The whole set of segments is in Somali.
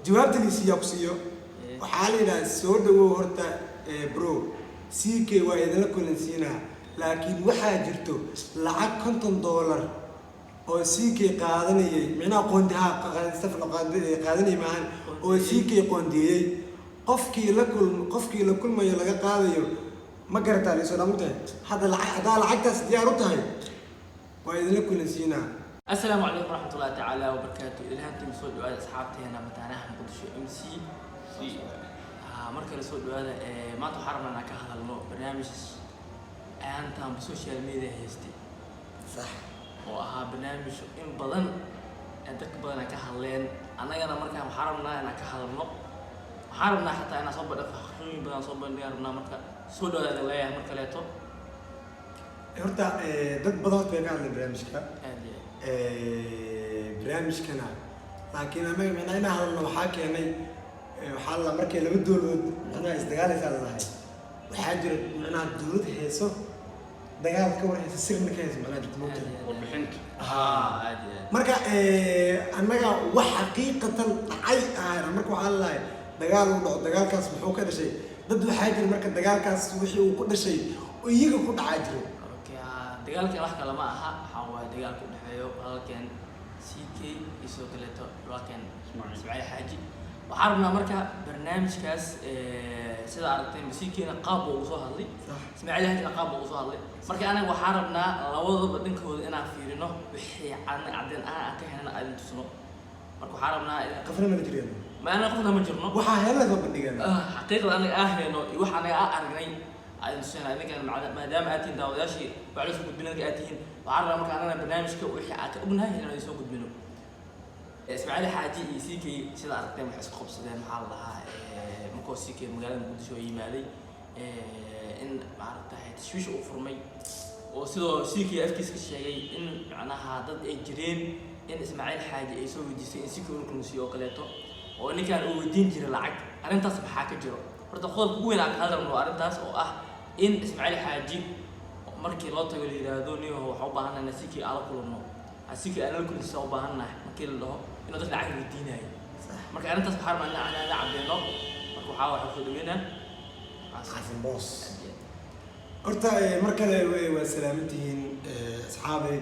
jawaabta liisiya ku siiyo waxaa la yidhaha soo dhawow horta bro CK waa idinla kulansiinaa laakiin waxaa jirto lacag $50 oo CK qaadanayay micnaha qoondaha qaadanayay maahan oo CK qoondeeyay qofkii la kulmayo laga qaadayo ma garataa liisoo dhamuutahay hadda lacagtaas diyaar u tahay waa idinla kulansiinaa. السلام عليكم ورحمة الله تعالى وبركاته. إلهام تيم صوت وهذا أصحابتي هنا متعناها مقدشو MC مركز صوت وهذا ما تحرمنا أنك هذا برنامج أنت بسوشيال ميديا هستي صح وها برنامج إن بدن أنتك بدن كهالين أنا مركز محرمنا أنك هذا محرمنا حتى أنا صوب دفعين بدن صوب ديارنا مركز صوت وهذا لا يا مركز ليتو horta dad badan bay ka hadleen barnaamijka barnaamijkana laakiin anaga micnaha hadalna waxaa keenay waxaa la markay laba dowladood micnaha isdagaalaysaa ladahay waxaa jira micnaha dowlad heeso dagaal ka war heeso sirna ka heeso micnaha jirta moogta warbixinta marka annaga wax xaqiiqatan dhacay ahayna marka waxaa lalahay dagaal uu dhaco dagaalkaas muxuu ka dhashay dad waxaa jira marka dagaalkaas wixii uu ku dhashay oo iyaga ku dhacaa jiro dagaalkan wax kale ma aha waxaa waaye dagaalka u dhexeeyo halkan CK iyo soo kaleeto halkan Ismaaciil Xaaji waxaan rabnaa marka barnaamijkaas sida aragtay CK-na qaab uu soo hadlay Ismaaciil Xaaji qaab uu soo hadlay marka anaga waxaan rabnaa labadaba dhinkooda inaan fiirino wixii cadeen aan ka helna aan tusno marka waxaan rabnaa qofna ma jireen ma ana qofna ma jirno waxaa helada bandhigan xaqiiqda anaga ahayno iyo waxa anaga aragnay أنا سنة أنا كان ما دام أتين داوداشي بعرف قد بينك أتين وعرّا مكان أنا برنامج كوحي أبنها هنا يسوق قد بينه إسماعيل حاجي يسيكي سيدا أرتين حس خبز ده محل لها مكو سيكي مقالة مقول شو يمالي إن عرفتها تشويش أوفرمي وسيدا سيكي أفكيس كشيء إن معناها ضد إجرين إن إسماعيل حاجي يسوي جسي إن سيكي ونكون سيو كلاته وإن كان هو دين جري العق أنا تصبح حاجة جرو horta qodobka ugu weyn aan ka hadalno arintaas oo ah in Ismaaciil Xaaji markii loo tago liiraado niyo waxa u baahanaa sikii ala kulmo sikii aan la kulmo u baahanaa markii la dhaho inuu dad lacag weydiinayo marka arintaas waxaa rabnaa aan cadeeno marka waxa soo dhaweynaa xasan boos horta markale waa salaamantihiin asxaabay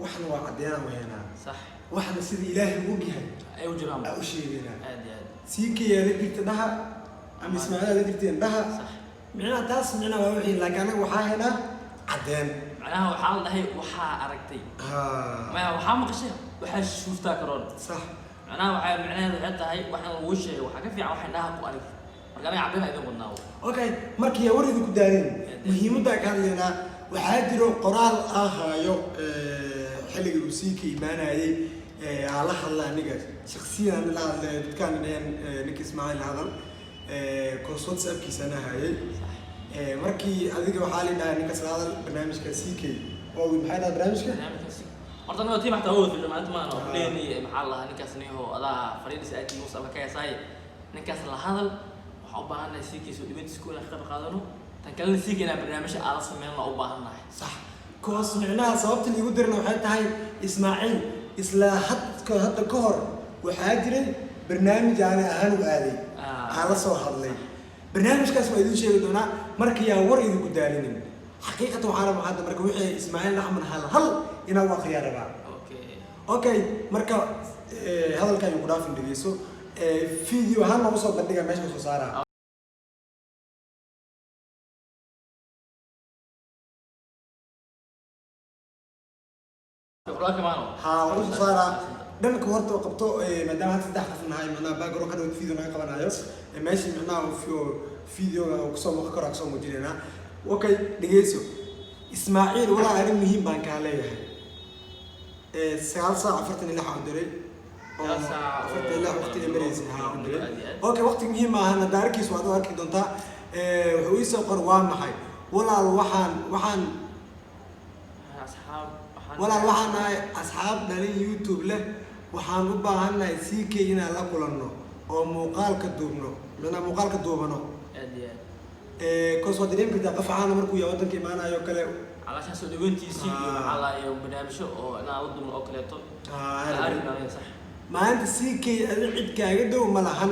waxna waa cadeena weeyna صح waxna sidii Ilaahay u ogyahay ay u jiraan u sheegayna aad CK yaa la jirta dhaha ama Ismaaciil la jirteen dhaha صح micnaha taas micnaha waa wixii laakiin anaga waxaa helaa cadeen macnaha waxaa la dhahay waxaa aragtay ma waxaa maqashay waxaa shuftaa karoon صح macnaha macnaheedu waxay tahay waxaan lagu sheegay waxa ka fiican waxaan dhaha ku arag marka anaga cadeen idin wadnaa okay markii waridi ku daareen muhiimadda ka hadlayna waxaa jiro qoraal ahaayo xilliga uu CK imaanayay على حلا نيجا شخصيا لا كان نيك إسماعيل هذا كونسولت سب كي سنة هاي مركي أذيك وحالي ده نيك هذا برنامج كسيكي أو بحال برنامج كه مرة أنا تيم حتى هو في الجماعة ما أنا ليني محلها نيك سنيه هو هذا فريد سأتي موسى بكاي ساي نيك هذا وحبها أنا سيكي سو دبيت سكول أخذ قادنه تكلم سيكي أنا برنامج على سمين الله وباهنا صح كوس معناها صوبت اللي يقدرنا وحتى هاي إسماعيل إسلا حتى كهر وحاجري برنامج أنا أهل وآلي على صوح الله برنامج كاس ما يدوش يقولنا مركيا وريد قدالين حقيقة وعالم هذا مركب وحي إسماعيل أحمد هل ينوى خيار بعض أوكي مركب هذا اللي كان يقول في الفيديو فيديو هل ما وصل بديك ماشي خسارة ها وصارا دمك ورت وقبطو مدام هتفتح في النهاية معناها باقرو كانوا فيديو معي قبل عليه ماشي معناها فيديو كسوم وخكر كسوم مديرنا اوكي دقيسو اسماعيل ولا علم مهم بانك عليه ساعة عفرتني اللي حاضري عفرتني اللي وقت الامريزي اوكي وقت مهم انا داركيس وهذا اركي دونتا وحويسو قروان محي ولا وحان ولا waxaan ahay asxaab dhalin YouTube leh waxaan u baahanahay CK inaan la kulanno oo muuqaalka duubno كوسو دريم كده قفعنا مركو يا ودنك معنا يا كله علشان سو دوينتي سي على يوم برنامج او انا اود من اوكليتو عارف انا صح maanta CK adin cid kaaga dhow ma lahan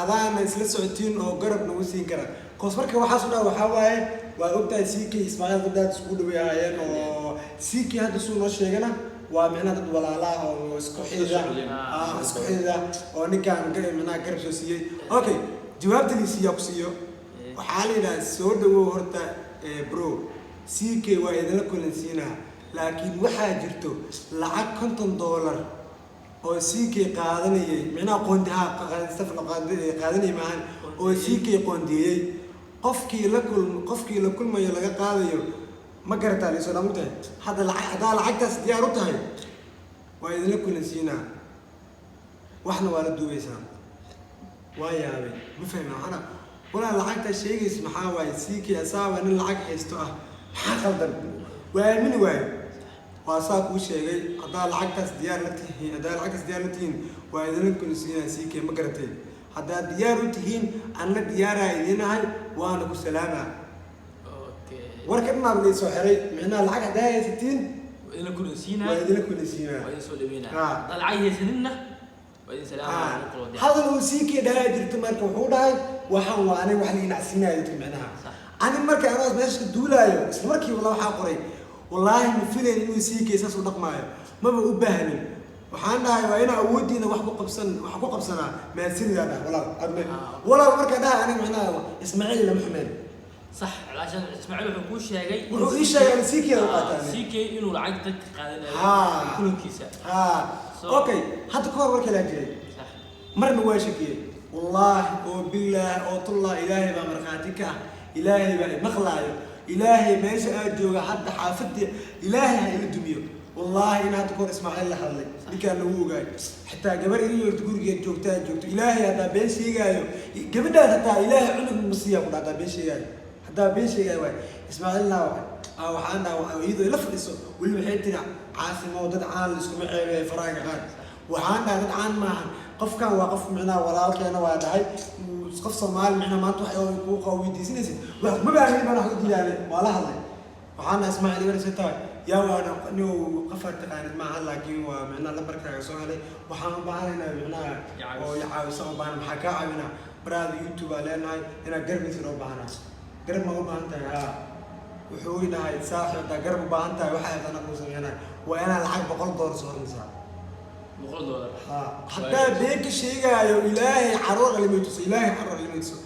adaana isla socotiin oo garab nagu siin kara koos marka waxaas u dhaa waxaa waaye waa ogtahay CK Ismaaciil gabdhaad isku dhaweeyeen oo CK hadda suu noo sheegana waa micnaha dad walaalaha oo isku xidida oo ninkaan micnaha garab soo siiyey okay jawaabta liisiya ku siiyo waxaa la yidhaha soo dhawow horta bro CK waa idinla kulansiinaa laakiin waxaa jirto lacag $50 oo CK qaadanayay micnaha qoondaha qaadanayay maahan oo CK qoondeeyay qofkii la kulmayo laga qaadayo ma garataa liisoo dhan u tahay haddaa lacagtaas diyaar u tahay waa idinla kulansiinaa waxna waa la duubaysaa waa yaabay ma fahmi waxana walaa lacagtaa sheegaysa maxaa waaye CK asaaba nin lacag haysto ah maxaa qaldan waa aamini waayo waa saa kuu sheegay haddaa lacagtaas diyaar la tihiin waa idinla kulansiinaa CK ma garatay haddaa diyaar u tihiin anna diyaaraa idinahay waana ku salaamaa warka dhinaab lay soo xiray micnaha lacag haddaa haysatiin waa idinla kulansiinaa waa idinla kulansiinaa waa idin soo dhaweynaa haddaa lacag haysaninna waa idin salaamaa hadal uu CK dhahaa jirta marka wuxuu dhahay waxaan waa aniga wax la inacsiinaayo dadka micnaha ani marka anaas meesha duulaayo isla markiiba waxaa qoray wallaahi ma filayn inuu CK saas u dhaqmaayo maba u baahnin waxaan dhahay waa inaa awoodiina wax ku qabsanaa mahadsanidaan dhahay walaal markaa dhahay aniga micnaha Ismaaciil lama xumeyn صح عشان اسماعيل wuxuu ku sheegay wuxuu ii sheegay CK la qaataan CK inuu lacag dadka qaadanayo kulankiisa okay hadda ka hor warka la jiray صح marna waa shakiyay wallahi oo billaah oo tullah ilaahay baa marxaati ka ilaahay baa maqlaayo ilaahay meesha aad jooga hadda xaafadda ilaahay ha ila dumiyo wallahi in hadda ka hor Ismaaciil la hadlay ninkaan lagu ogaay xitaa gabar inuu gurigeed joogto ilaahay hadda been sheegayo gabadhaas hataa ilaahay cunug masiya ku dhacda been sheegayo hadda been sheegayo waay Ismaaciil la waxaan dhahay iyadoo la fadhiso wali waxay tiri caasimo dad caan isku maceebay faraaga qaad waxaan dhahay dad caan maahan qofkan waa qof micnaa walaalkeena waa dhahay qof Soomaali micnaa maanta wax ay ku qawiydiisinaysid wax ma baahan baan wax u diyaanay wala hadlay waxaan Ismaaciil waraysataa yaa waana inuu qafar taqaanid maaha laakiin waa micnaa lambarkaaga soo helay waxaan u baahanaynaa micnaa oo yacaawiso u baahan maxaa kaa caawinaa baraada YouTube aa leenahay inaad garbiisa loo baahanaa garab ma u baahan tahay haa wuxuu ii dhahay saaxiib haddaa garab u baahan tahay waxay hadana kuu sameynaa waa inaa lacag $100 soo hormaysaa $100 haddaa beenka sheegaayo ilaahay caruur alimaytuso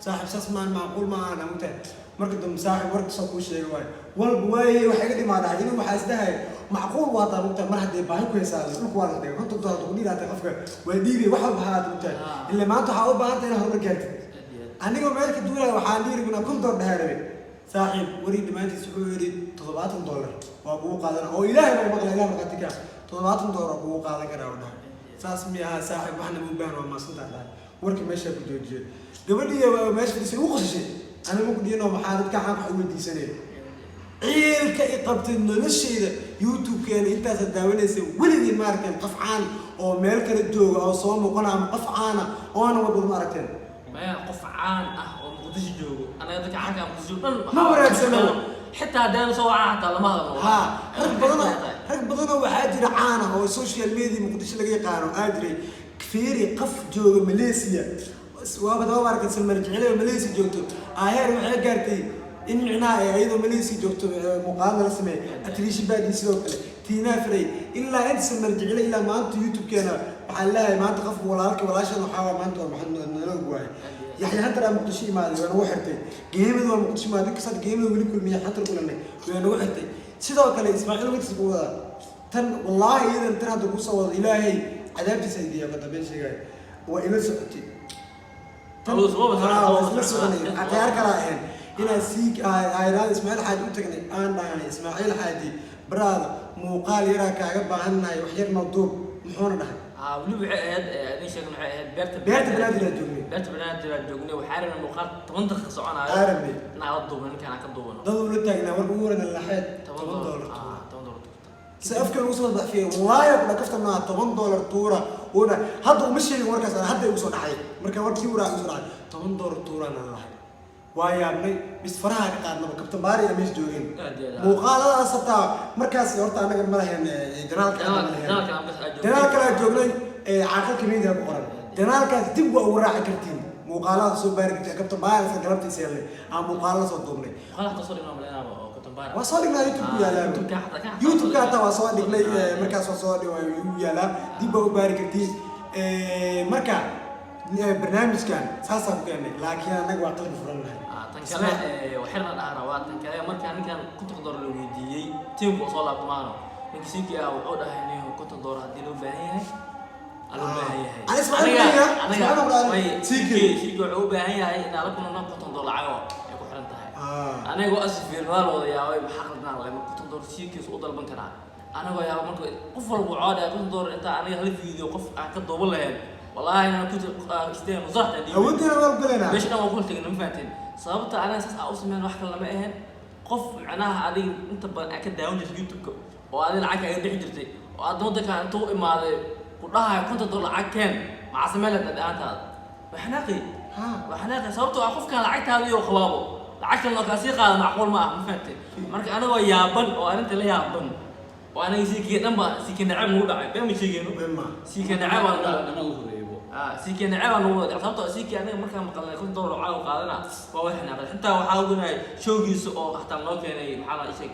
saaxiib saas maan macquul ma aan amutahay marka dambe saaxiib warka soo kuu sheegay waayo walba waaye waxay ga dhimaadahay inuu waxaa isdahay macquul waa taa mugtahay mar haddee baahi ku heysaaday dhulku waa la dhigay $100 ku dhiiraatay qofka waa dhiibay wax walba haad mugtahay ilaa maanta waxaa u baahan tahay inaad horumar gaartid anigoo meelka duulaya waxaan dhiiri inaa $100 dhahaarabe saaxiib warii dhammaantiis wuxuu yidhi $70 waa kugu qaadan oo ilaahay baa maqla ilaah markaatika $70 waa kugu qaadan karaa oo dhahay saas mi aha saaxiib waxna ma u baahan waa maasantaa dhahay warka meeshaa ku joojiyay gabadhii meesha fadhisay u qosashay aniga ku dhiyano maxaa dadka caan wax u weydiisanaya ciilka i qabtay noloshayda YouTube-keena intaas daawanaysa weligii ma arkin qof caan oo meel kala jooga oo soo muuqana ama qof caana oo aan wada ma arkin ما قف عان ومقدش جوجو أنا ذاك عان كان مقدش جوجو ما وراك سنة حتى هذا سوى عان حتى لما هذا ها رك بدنا وحاجة عانة هو السوشيال ميديا مقدش لقي قانون أدري كثير قف جوجو ماليزيا وابد أوارك اسم مرجع له ماليزيا جوجو آخر محل قرتي إن عناية أيضا ماليزيا جوجو مقابلة اسمه أتريش بعد يسوق تينا فري إلا أنت سمر جعله إلا ما أنت يوتيوب كنا وحلا ما أنت خف ولا لك ولا شيء وحاول ما أنت محن نلقوه يعني حتى لما مقدشي ما أنا وحدتي جيمد ولا مقدشي ما ذيك صار جيمد ولا كل مية حتى كلنا وأنا وحدتي سيدا كله إسماعيل ويتسبوا تن والله إذا ترى دروس والإلهي عذاب سيدي يا بدر بين شيء وإلى سقطي خلاص هو بس سقطني أتيار كراهن هنا سيك عيران إسماعيل حاج أنتقني أنا يعني إسماعيل حاجي براد موقال يراك عقب عنا وحير موضوع محور ده ولو عاد ليش أنا عاد بيرت بلاد الجوجني بيرت بلاد الجوجني وحارن الموقال تمنطق صعنا عارفني نعرضه من كان كدوبنا ضلوا لتاجنا وربورنا اللحيت $8 سأفكر وصل ضع فيه والله يبقى كفت منها $8 تورة وأنا هذا مش اللي وركز أنا هذا يوصل حي مركب وركي ورا يوصل حي $8 تورة أنا راح waa yaabnay bis faraha ka qaadnaba kabtan baari iyo mees joogeen aad iyo aad muuqaaladaas hataa markaas horta anaga ma lahayn janaalka janaal kale joognay caaqilka media ku qoran janaalkaas dib waa ugu raaci kartiin muuqaalada soo baari kartiin kabtan baari iska galabtiisa yaallay aan muuqaalada soo duubnay waa soo dhignaa youtube ku yaalaa youtube ka hataa waa soo dhignay markaas waa soo yaalaa dib baa u baari kartiin marka barnaamijkan saasaan ku keenay laakiin anaga waa qalbi furan lahay tan kale waxirna dhaara waa tan kale markaa ninkan konton doolar la weydiiyey tiimku soo laabtamaano ninka siikii ah wuxuu dhahay inuu konton doolar haddii loo baahan yahay loo baahan yahay siikii wuxuu u baahan yahay in ala kuna konton doolar cago ay ku xiran tahay anagoo asfiir waa la wada yaabay maxaa qaldnaa leh konton doolar siikiis u dalban karaa anagoo yaaba marka qof walba coodaya konton doolar inta aniga hal video qof aan ka dooban lahayn والله أنا كنت استين وزرت عندي. أودي أنا وقبلنا. ليش أنا ما قلت إنه مفاتن؟ صابت أنا أساس أوصل من واحد لما إهن قف معناها هذه أنت أكيد داون جس يوتيوب وهذه العكة يدي حجرتي وهذا مدة كان تو إما هذا كلها كنت أدور عكان مع سمالة الآن هذا وحناقي وحناقي صابت أخوف كان العكة هذه وخلابه العكة اللي كاسيقة معقول ما مفاتن. مرك أنا ويابن وأنا أنت اللي يابن. وأنا يسيك نما سيك نعم ولا عيب بيم يسيكينو سيك نعم أنا سيك نعم أنا ولا عصبت سيك أنا مركب مقلنا كنت دور عاو قادنا ووحنا حتى وحاولنا شو جيس أو حتى لو كان محل إيشك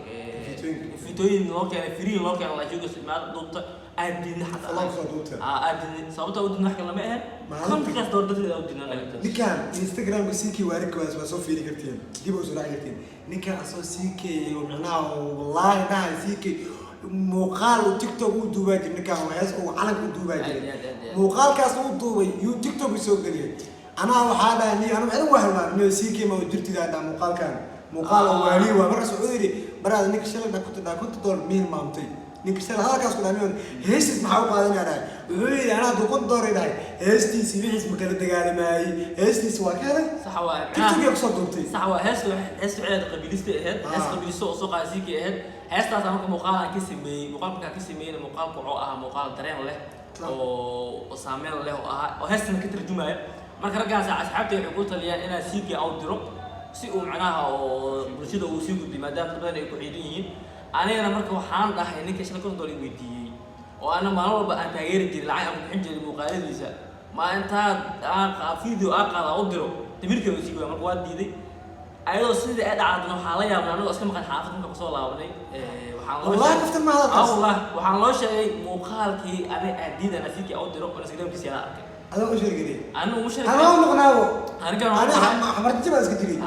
في توين لو كان فري لو كان الله يجوز ما ضبط أدين حتى الله صدوته أدين صابت أودي نحكي لما إيه كم كاس دور ده أودي نحكي نكان إنستغرام بسيكي وارك واسو في لكتين جيبوا زراعة كتين نكان أصلا سيكي ومعناه والله ده سيكي muuqaal uu TikTok u duubay ninkan waas oo calanka u duubay muuqaalkaas uu duubay TikTok soo galiyay ana waxa dhaani ana waxaan wahalmaa inuu siikay ma jirtida muuqaalkan muuqaal oo waali waa markaas uu yiri baraad ninka shalay kunta dool meel maamtay ninka shalay halkaas ku dhaamiyo heestis maxaa u qaadanayay wuxuu yiri ana du kun door iday heestis wixii ma kala dagaalamay heestis waa kale sax waa TikTok soo duubtay sax waa hees cid qabiiliste ahayd hees qabiilisto oo soo qaasiki ahayd heestaas marka muuqaalka ka sameeyay muuqaalka ka sameeyay muuqaalku wuxuu ahaa muuqaal dareen leh oo saameyn leh oo ahaa oo heestan ka tarjumaya marka raggaas asxaabtay waxay ku taliyaan inaan siikii aw diro si uu macnaha oo bulshada uu sii gudbiyo maadaama dad badan ay ku ciidan yihiin anigana marka waxaan dhahay ninka shaqo konton doolar weydiiyey oo ana maalin walba aan taageeri jiray lacag aan bixin jiray muuqaaladiisa ma intaad aan video qaada u diro tamirka uu siiyay marka waa diiday ayadoo sidii ay dhacdana waxaa la yaabnaa anagoo iska maqan xaafad marka kusoo laabanay والله كفتر ما هذا والله وحنا لو شيء مقالكي أنا أديد أنا فيك أو درو أنا سكرت بس يلا أنا مش شرقني أنا مش شرقني أنا ما نقناه أنا حمرت جبل كتير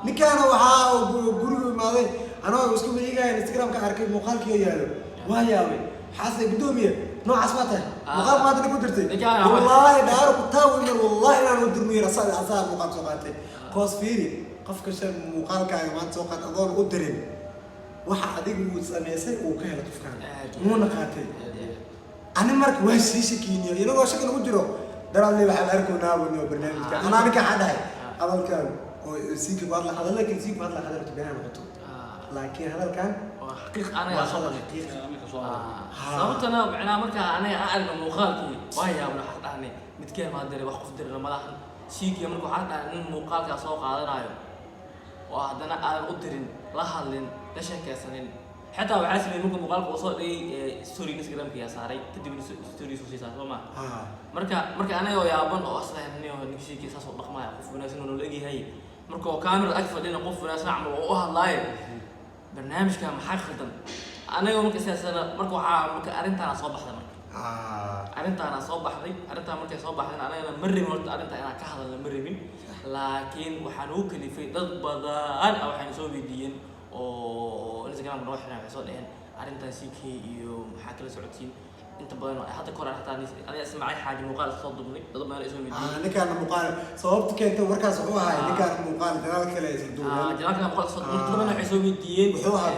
نكانوا وها وجرو ما ذي أنا وسكوب يجي إنستغرام كأركب مقالكي يالو وهاي حاسة بدومية نوع عصمته مقال ما أدري قدرتي والله دارو كتاوي من والله أنا ودر مير أصلا مقال سوقاتي قاس فيري قف كشر مقالك ما سوقات أظن قدرين waxa adigu sameysay oo ka helo qofkan muuna qaatay ani marka waa sii shakiiniyo inagoo shaki lagu jiro daraadle waxa la arkoonaa wadno barnaamijka ana ninka xaday hadalkan oo siiki baad la hadalay kan siiki baad la hadalay beenan qoto laakiin hadalkan waa xaqiiq aniga xaqiiq sababtana macna marka aniga aragno muuqaalkii waa yaabna waxa dhahnay midkeen ma diray wax qof diray malahan siiki marka waxa dhahnay in muuqaalka soo qaadanayo oo hadana aan u dirin la hadlin la sheekaysanin حتى وحاسب ممكن مقالك وصل لي ستوري انستغرام كيا ساري كدب ستوري سوسي ساسو ما marka anaga yaaban oo asla inay nixi kiisa soo dhaqmaya qof wanaagsan oo leegi hay marka kaamir ag fadhina qof wanaagsan amal oo hadlaayo barnaamijka maxaa khaldan anaga marka siyaasada marka arintaana soo baxday arintaana soo baxday anaga marrin horta arinta inaan ka hadalno marrin laakiin waxaan u kalifay dad badan oo waxaan soo weydiiyeen oo Instagram noo xirnaa waxay soo dhaheen arintan CK iyo maxaa kala socotiin inta badan hadda kor hataa aniga ismacay xaaji muuqaal soo dubnay dad badan ay soo weydiiyeen ninkaan muuqaal sababta keentay warkaas wuxuu ahaa ninkaan muuqaal dagaal kale ay soo duubeen dagaalka muuqaal soo dad badan waxay soo weydiiyeen wuxuu ahaa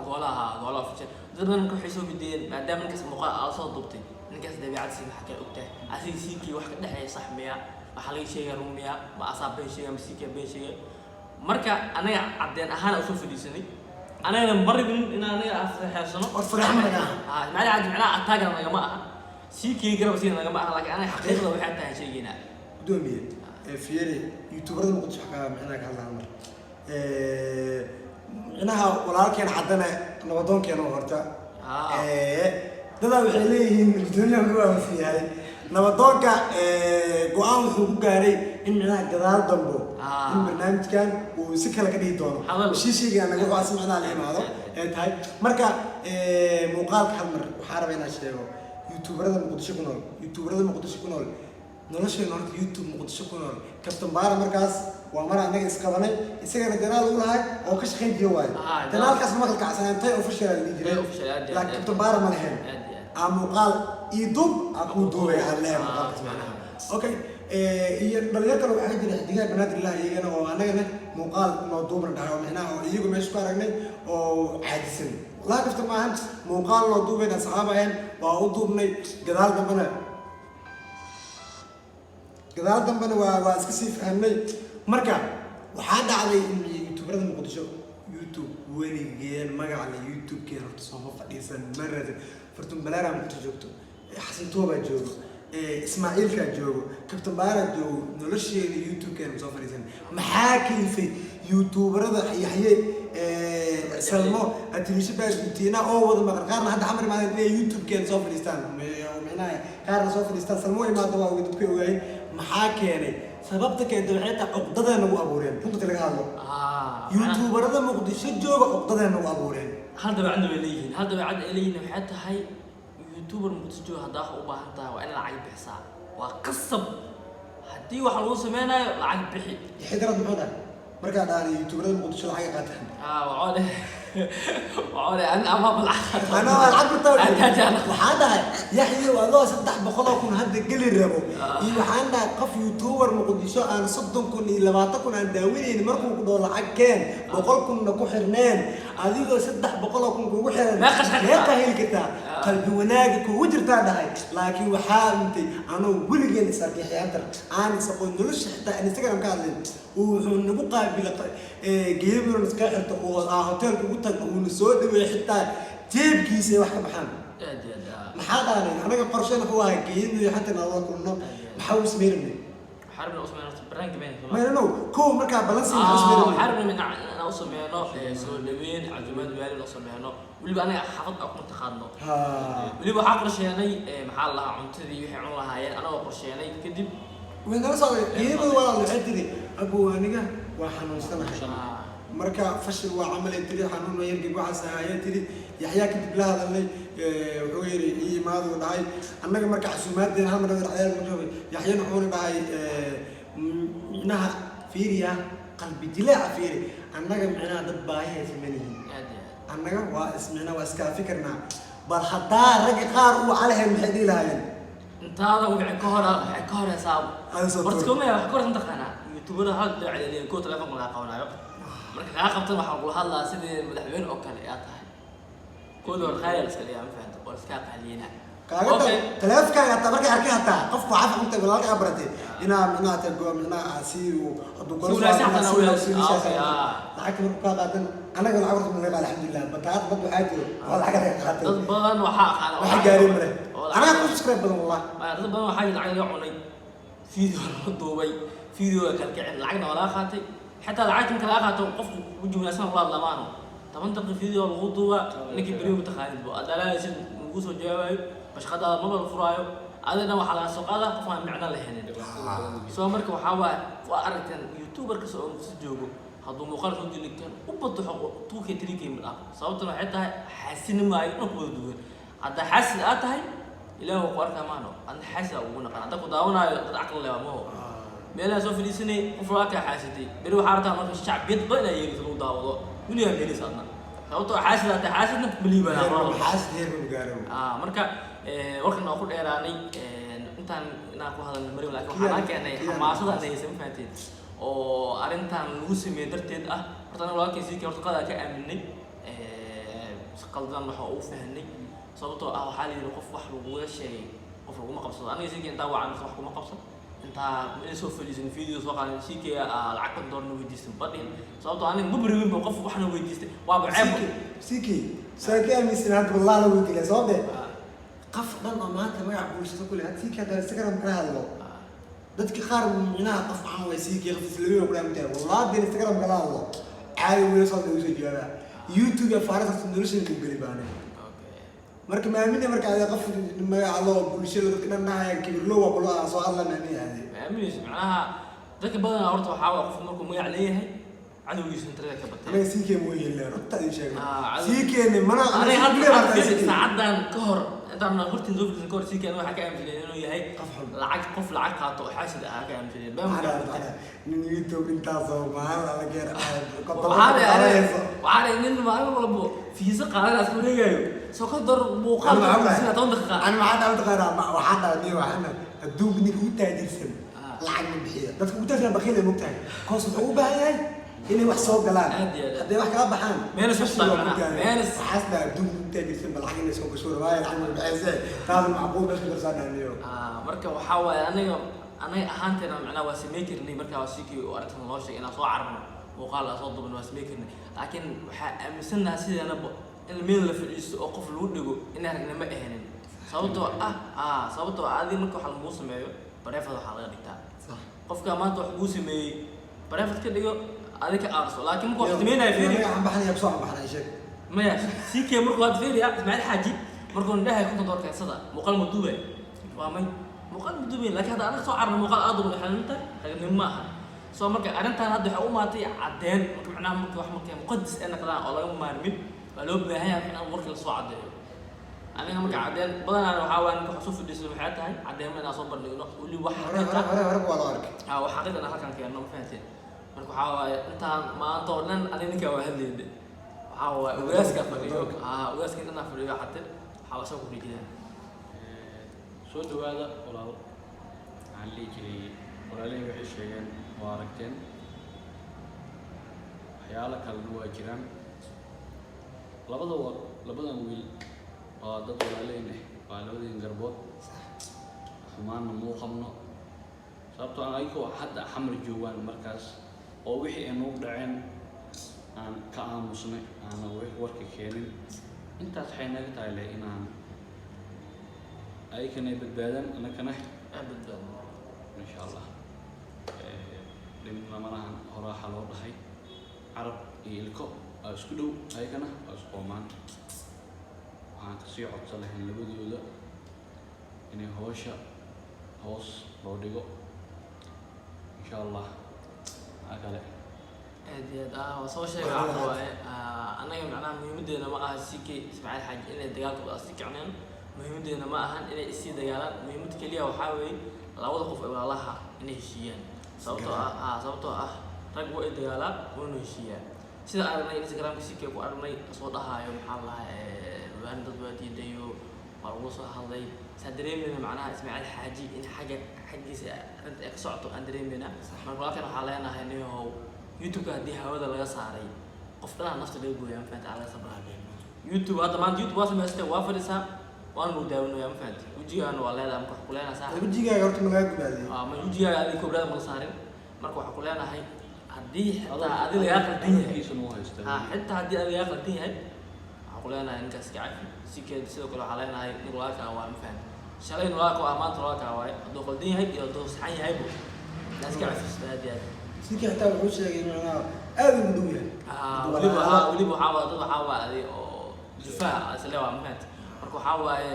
goolaha fiican dad badan waxay soo weydiiyeen maadaama ninkaas muuqaal aad soo dubtay ninkaas dabiicaddiisa maxaa kala ogtahay asiga CK wax ka dhaxeeya sax miya waxa laga sheegay rumiya ma asaabay sheegay CK bay sheegay marka anaga cadeen ahaan u soo fadhiisanay أنا مبرر إن أنا أفرحسنه أفرح منها ما لي عاد معناه أتاجر أنا جماعة سيكي قرب سينا جماعة لكن أنا حقيقة لو حتى هالشيء هنا دومية fiiri youtuberada muqdisho xagaa micnaha ka hadlaan mar micnaha walaalkeen caddana nabadoonkeena horta dadaa waxay leeyihiin gudoomiyaha ugu aamusan yahay nabadoonka go-aan wuxuu ku gaaray in micnaha gadaal dambo in barnaamijkan uu si kale ka dhihi doono shiishiga naga go-aansi micnaha la imaado ee tahay marka muuqaalka hal mar waxaa raba inaan sheego youtuberada muqdisho ku nool nolosheena horta youtube muqdisho ku nool Captain Bara markaas waa mar anaga isqabanay isagana ganaal u lahay oo ka shaqeyn jiray waay kanaalkaas ma kala kacsanantay official la jiray laakiin Captain Bara ma lahayn muuqaal idub aku duubay hadlay muuqaalkaas macnaha okay iyo dhalinyarada waxay jireen xidigaa banaadir ilaahi iyagana oo anagana muuqaal noo duubna dhahay oo micnaha oo iyagu meesha ku aragnay oo caadisan la kafta maahan muuqaal noo duubayna saxaabayn waa u duubnay gadaal dambana waa iska sii fahamnay marka waxaa dhacday in youtuberada muqdisho youtube weligeen magaca youtube-keena horta sooma fadhiisan marada fartun balaara muqdisho joogto xasan toobaa joogo ismaaciilkaa joogo Captain Bara joogo nolosheena youtube-keena soo fadhiisan maxaa kalifay youtuberada yaxye salmo atirisha baasbutiina oo wada maqan qaarna hadda xamar maadan inay youtube-keena soo fadhiistaan micnaha qaarna soo fadhiistaan salmo imaado waa uga dadku ogaayeen maxaa keenay sababta keentay waxay tahay cuqdadeena ugu abuureen runta laga hadlo youtuberada muqdisho jooga cuqdadeena ugu abuureen hal dabeecad ay leeyihiin waxay tahay youtuber muqdisho jooga haddaa u baahan tahay waa in lacag bixisaa waa qasab haddii wax lagu sameynayo lacag bixi xidrad muxuu dhahay markaa dhaanay youtuberada muqdisho lacag qaataan وعوري أنا ما بالعقد أنا العقد تاني وحدا يحيى والله 300 كن هذا قل الربو يوحنا قف يوتيوبر مقدسو أنا صدق كن لبعتكم عن داوين مركم كدول عكان بقولكم نكو حرنان هذيك 300 كن كو حرنان ما قش هيك هي الكتاب قلبي وناجك وجرت هاي لكن وحامتي أنا ولي جالس أركي حياتر أنا سأقول نلش حتى انستغرام كارلين ونبقى بلا جيبنا نسكحت وهوتيل كوتا ونسود وحتى جيب كيسة واحدة محل محل أنا قرشنا هو هيجين حتى الله كلنا محاوس ميرني حاربنا أصلا برانك ما نو كوم مركب بالانس حاربنا من أنا أصلا مهنا سولوين عزومات بالي أصلا مهنا واللي بقى أنا حافظ أكون تخانو واللي بقى عقرش يعني محل الله عمتدي يحيون الله هاي أنا وقرش يعني كذب وين أنا صار جيبه ولا العدري أبو هنيجا وحنون سنة مركا فشل وعمل تري حنون ويرجع وعسى هاي تري يحيى كتب لها اللي وحويري إيه ماذا وداعي أنا مركا عزومات دين هم نقدر عيال مركب يحيى نحون داعي منها فيريا قلبي دلع فيري أنا معنا دباية ثمانية أنا واسمنا واسكا فكرنا بالحضار رجع قار وعليهم حدي لها انت هذا وقع كهرة يا صاحب برتكم يا كهرة انت خنا يوتيوبر هذا على كوت تلفون ولا قونايو marka ka qabtan waxa uu hadlaa sidii madaxweyne oo kale ay tahay koodo khayal iska leeyahay faanta oo iska qaaliyana kaaga taleefka ta markay arkay hata qofku waxa xunta walaalka abratay ina ta goomina asiiru hadu goro lacagta marka qaadan anaga lacagta ma leeyahay alxamdulillah bataad bad waxa jiro waa lacag ay qaatay dad badan waxa gaarin mare anaga ku subscribe badan wallahi dad badan waxa lacag laga cunay video duubay video ka kicin lacagna wala qaatay حتى العايتم كلا أخذته قف وجه من أسماء الله لمانه طب أنت في فيديو الغدوة نكى بريء متخانق بقى ده لا يصير نقص وجاوي مش خد هذا مرة الفرايو هذا نوع على السوق هذا قفنا معنا لهنا سو مركب وحوا وأردت يوتيوبر كسر مسجوجو هذا مخالف ودي كان وبده حق توكي تريكي من الأخ صوتنا حتى حسين ما ينقبض دول هذا حاسس أتاي إلى هو قارك مانه أنا حاسس أقولنا أنا تقول داونا العقل لا ما هو meelaha soo fadhiisanay qofka xaasitay bari waxa artaa marka shacbiyad badan ay yeelay daawado waliya meeli saadna sababtoo xaasidna baliibana xaasid heer uu gaaro marka warkan oo ku dheeraanay intaan inaan ku hadalno marin laakiin waxaan keenay xamaasada ay sameeyeen oo arintan lagu sameeyay darteed ah horta walaalkay si horta qada ka aaminay qaldan waxa uu fahnay sababtoo ah waxa la yiri qof wax lagu sheegay qof lagu ma qabsado aniga si inta wacan wax kuma qabsado انت سو فيديو فيديو سو قال شيكي العقد دور نو ويديست بدين صوتو انا مبريين بقف وحنا ويديست وابو عيب سيكي ساكي امسنا عند والله لو ويدي صوبه قف دم ما انت ما يعقولش تقول هات سيكي هذا انستغرام كره هذا dadka qaar minaha qof aan way sii kii qofis lagu yaqaan mid wallahi Instagram kala hadlo caadi weey soo soo jeeda YouTube ya faarada solution ku gali baana marka maamina marka ay qof magacaado bulshada dadka dhannahay kibirlo waa kula soo hadla maamina maamina macnaha dadka badan horta waxa waa qof markuu magac leeyahay cadowgiisa inta ka batay aniga sii kee mooyeen la rabta ay sheegay sii kee mana aniga hadda saacadan ka hor intaan hortiin soo fiirsan kor sii kee waxa ka aaminsan inuu yahay lacag qof lacag qaato xaasida ah ka aaminsan nin YouTube intaas oo maal la geeray waxaa nin maalin walba fiisa qaadanaas ku reegayo soo ka dar muuqaal sida 10 daqiiqo aan ma hada taqaana waxaan adduun nin u taajirsan lacag ma bixiyo dadku u taajirsan bakhil ay mugtahay koos wuxuu u baahan yahay inay wax soo galaan hadday wax kala baxaan meel soo saarana meel xasda adduun u taajirsan lacag inay soo gasho waayo lacag ma bixisay taas macquul bas la saaranayo marka waxa waaye aniga ahaanteena macnaha waa sameeyrnay marka waa sikii oo aragtan loo sheegay inaan soo cararno muuqaal la soo duubno waa sameeyrnay laakiin waxa aaminsanaa sideena in meel la fadhiisto oo qof lagu dhigo in aragna ma ahayn sababtoo aadi marka waxa lagu sameeyo bareefada waxa laga dhigtaa qofka maanta wax uu sameeyay bareefad ka dhigo adika aarso laakiin marka wax sameeyay fiiri aan baxnay soo baxnay sheeg maya sikii marka waad fiiri Ismaaciil Xaaji markuu indhahay ku door keensada muuqaal maduubay waa may muuqaal maduubay laakiin hada anaga soo carno muuqaal aad u xalinta ragnim ma aha soo marka arintan hadda waxa u maatay cadeen marka macnaha marka wax marka muqaddas ee naqdaan oo laga maarmin waa loo baahan yahay in warka la soo cadeeyo aniga marka cadeen badanaa waxa waan ku soo fadhiisay waxay tahay cadeen ma soo bandhigno wali wax hore waa la arkay waxa xaqiiqatan halkan keenno ma fahanteen marka waxa waaye intaan maanta oo dhan aniga waa hadlayday waxa waaye ugaaska fadhiyo ugaaska inta fadhiyo xataa waxa soo ku dhigay soo dhawaada walaal waxaan leeyahay walaalay waxay sheegeen waa aragteen waxyaalo kale waa jiraan labadan wiil waa dad walaaleyna waa labadeen garbood xumaanna muu qabno sababtoo aan ayagoo hadda xamar joogaan markaas oo wixii ay nagu dhaceen aan ka aamusnay aana warka keenin intaas waxay naga tahay leh inaan ayagana badbaadaan anagana badbaadno insha allah dhin lamanahan horaaxa loo dhahay carab iyo ilko waa isku dhow ayagana waa isku qoomaan waxaan kasii codsan lahayn labadooda inay hoosha hoos loo dhigo insha allah kale aad iyo aad waa soo sheegay waaye anaga macnaha muhiimadeena ma aha sikay Ismaaciil Xaaji inay dagaalka wada si kicnaan muhiimadeena ma ahan inay isii dagaalaan muhiimad kaliya waxa weey labada qof ay walaalaha inay heshiiyaan sababtoo ah rag way dagaalaan oo heshiiyaan sida aragnay Instagram sikay ku aragnay soo dhahayo maxaa la waan dad waadiidayo waa lagu soo hadlay sadreemina macnaha Ismaaciil Xaaji in xagiisa arinta ay ka socoto aan dareemina marka halkan waxa leenahay inuu YouTube hadii hawada laga saaray qof dhan nafta laga gooyay faanta ala sabraadeen YouTube hadda maanta YouTube waa sameystay waa fadhiisa waan u daawanayaa ma faanta wajigaan waa leedahay marka ku leenahay saar wajigaaga horta ma laga gudaaday ma wajigaaga adii kobrada ma saarin marka waxa ku leenahay hadii xitaa adii laga qaldan yahay xitaa hadii adii laga qaldan yahay waxa ku leenahay inkaas ka cafi sikeed sidoo kale waxa leenahay in walaalka waa ma faanta shalay walaalka waa maanta walaalka waa haduu qaldan yahay iyo haduu saxan yahay buu naas ka cafi saadiyad sikii xitaa wuxuu sheegay inuu aad ugu dhow yahay waliba waxaa waaday oo jufaa asla waa mahad marka waxaa waaye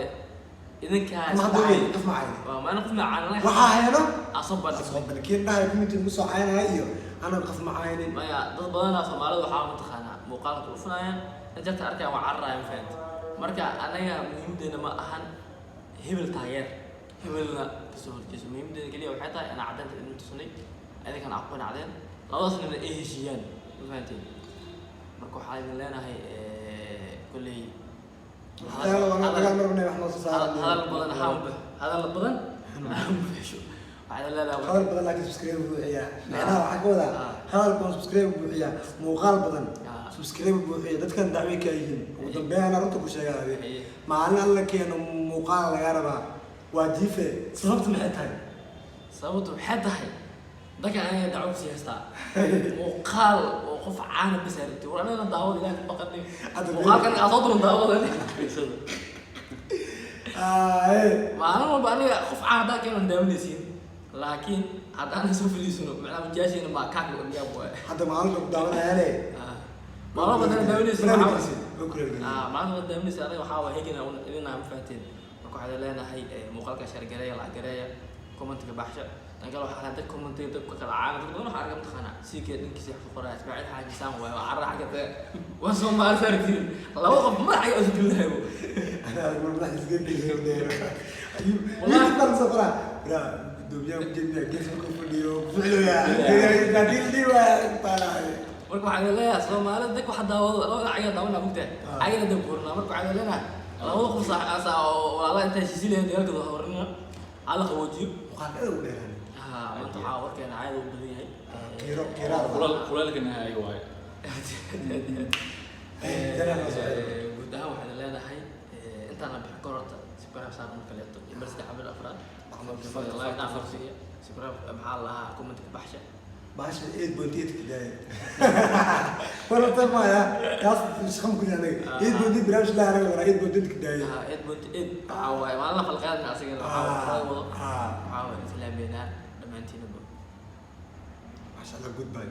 idinkaas qof macay waa ma qof macay waxa hayno asabar balkiin dhahay kumid ugu soo caynaa iyo ana qof macaynin maya dad badan oo Soomaalidu waxa ma taqaana muuqaalka u funayaan inta arkaa waa carraayeen faad marka anaga muhiimadeena ma ahan hebel taageer hebelna kasoo horjeeso muhiimadeena kaliya waxay tahay ana cadanta idin tusnay أنا كان عقبان علينا لا أصلاً إيه شيئاً فهمتني مركو حالي لنا هاي كلي هذا البدن حامبه هذا البدن حامبه شو هذا لا هذا البدن لكن سبسكرايب بوحيا أنا وحكودا هذا البدن سبسكرايب بوحيا موقال بدن سبسكرايب بوحيا ده كان دعوي كاين ودبي أنا رتب وشيء هذا معنا الله كأنه موقال لجاربه وظيفة صرفت محتاج صرفت محتاج ده كان أنا دعوة سياسة وقال وقف عانى بسرتي وأنا دعوة إلى بقتني وقال كان أصوات من دعوة ذي ما أنا ما بقى خف عانى ده كانوا ندم نسين laakiin haddaan soo fadhiisano macnaha wajaashiina ma kaag loo dhigaa buu hadda maalinta ku daawanayaale maalmo badan daawanaysa maalmo daawanaysa aniga waxaa waa hegina idinaa ma fahanteen marka waxaad leenahay muuqaalka shargareeya lacag gareeya commentka baxsha tan kale waxaa dad commentiga dadka kala caana dad badan waxaa arka mataqaana sikee dhankiisa wax ku qoraya ismaaciil xaaji saan waayo waa carra xagga waa Soomaali farkiin laba qof madaxa ay isku leeyahay ana madaxa isku leeyahay wallahi kan safra bra dubiya jidda geeska ku fadhiyo ficilaya dadil diwa taalaay marka waxaa leeyahay Soomaali dad wax daawado laba ayaga daawada bugtaa ayaga dad buurna marka waxaa leeyahay laba qof saasa oo walaal inta shisileen deelkada horna ala qawajiyo waxaan aad u dheeraan maanta waxaa warkeena caadi u badan yahay kulaalkana ayaga waayo guud ahaan waxaan leedahay intaan la bixin kororta sibiraab saaran marka leeto mar saddex bil afraad sibiraab maxaa lahaa commentka baxsha baasha eed boonteed kidaay warta ma ya kaas shaqam ku yahay eed boonteed birash la haray wala eed boonteed kidaay eed boonteed waay ma la falqaadna asiga waxaa islaamina dhamaantiinaba ما شاء الله goodbye